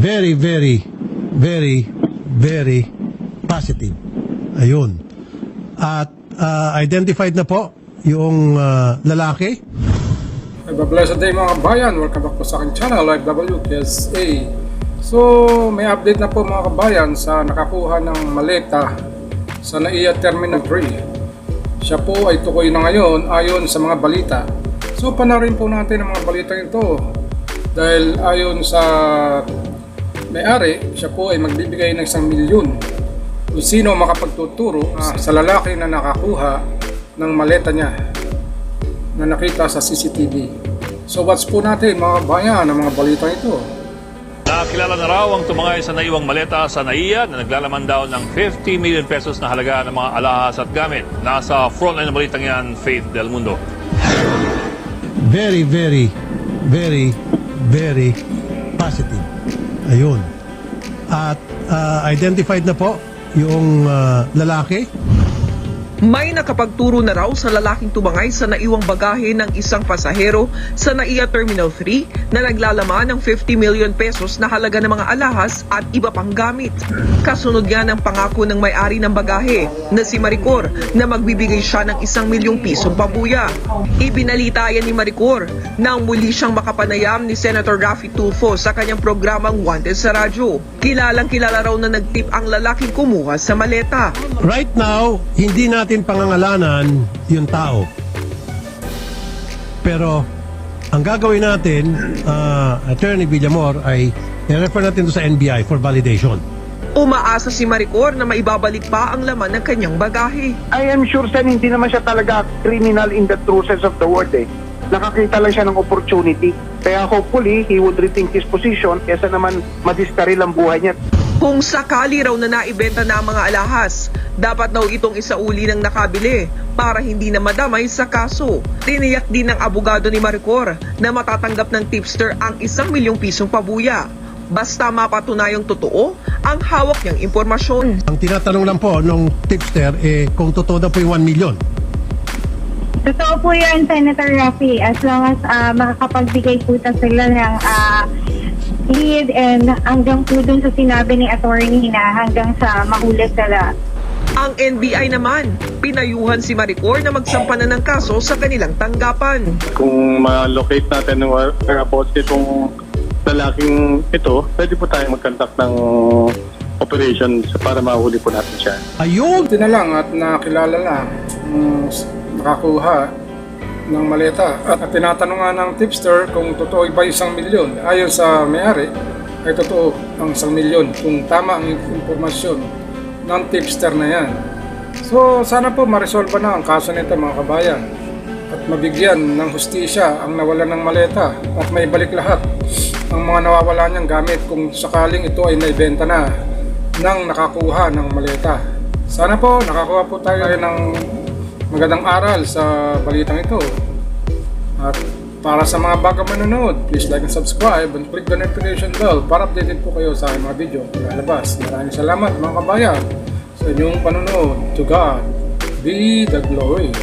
very, very, very, very positive. Ayun. At identified na po yung lalaki. Have a blessed day mga kabayan. Welcome back po sa aking channel, Live WKSA. So, may update na po mga kabayan sa nakakuha ng maleta sa NAIA Terminal 3. Siya po ay tukoy na ngayon ayon sa mga balita. So, panarin po natin ang mga balita ito. Dahil ayon sa may-ari, siya po ay magbibigay ng 1 milyon kung sino makapagtuturo sa lalaki na nakakuha ng maleta niya na nakita sa CCTV. So watch po natin mga kabayan ang mga balita ito. Nakilala na raw ang tumangay sa naiwang maleta sa NAIA na naglalaman daw ng 50 million pesos na halaga ng mga alahas at gamit. Nasa frontline ng balitang yan, Faith Del Mundo. Very, very, very, very positive. Ayun. At identified na po yung lalaki. May nakapagturo na raw sa lalaking tumangay sa naiwang bagahe ng isang pasahero sa NAIA Terminal 3 na naglalaman ng 50 million pesos na halaga ng mga alahas at iba pang gamit. Kasunod nga ng pangako ng may-ari ng bagahe na si Maricor na magbibigay siya ng 1 milyong pisong pabuya. Ibinalita yan ni Maricor nang muli siyang makapanayam ni Senator Raffy Tulfo sa kanyang programang Wanted sa radyo. Kilalang kilala raw na nagtip ang lalaking kumuha sa maleta. Right now, hindi natin pangangalanan yung tao. Pero ang gagawin natin, Attorney Villamor, ay i-refer natin to sa NBI for validation. Umaasa si Maricor na maibabalik pa ang laman ng kanyang bagahe. I am sure sir, hindi naman siya talaga criminal in the true sense of the word eh. Nakakita lang siya ng opportunity. Kaya hopefully, he would rethink his position kesa naman madiskaril ang buhay niya. Kung sakali raw na naibenta na ang mga alahas, dapat daw itong isauli ng nakabili para hindi na madamay sa kaso. Tiniyak din ng abogado ni Maricor na matatanggap ng tipster ang 1 milyong pisong pabuya. Basta mapatunayang totoo ang hawak niyang impormasyon. Ang tinatanong lang po nung tipster, kung totoo na po yung 1 million. Totoo po yun, Senator Raffy, as long as makakapagbigay po sila ng lead and hanggang po dun sa sinabi ni attorney na hanggang sa mahuli sila. Ang NBI naman, pinayuhan si Maricor na magsampa na ng kaso sa kanilang tanggapan. Kung ma-locate natin ng whereabouts itong lalaking ito, pwede po tayong mag-conduct ng operation para mahuli po natin siya. Ayun! Buti na lang at nakilala na nakakuha ng maleta at tinatanong nga ng tipster kung totoo ba yung 1 milyon. Ayon sa may-ari ay totoo ang 1 milyon kung tama ang informasyon ng tipster na yan. So sana po ma-resolve na ang kaso nito mga kabayan at mabigyan ng hustisya ang nawalan ng maleta at may balik lahat ang mga nawawala niyang gamit kung sakaling ito ay naibenta na ng nakakuha ng maleta. Sana po nakakuha po tayo ng magandang aral sa balitang ito. At para sa mga bagong manonood, please like and subscribe and click the notification bell para updated po kayo sa aking mga video na lalabas. Maraming salamat mga kabayan sa inyong panonood. To God be the glory.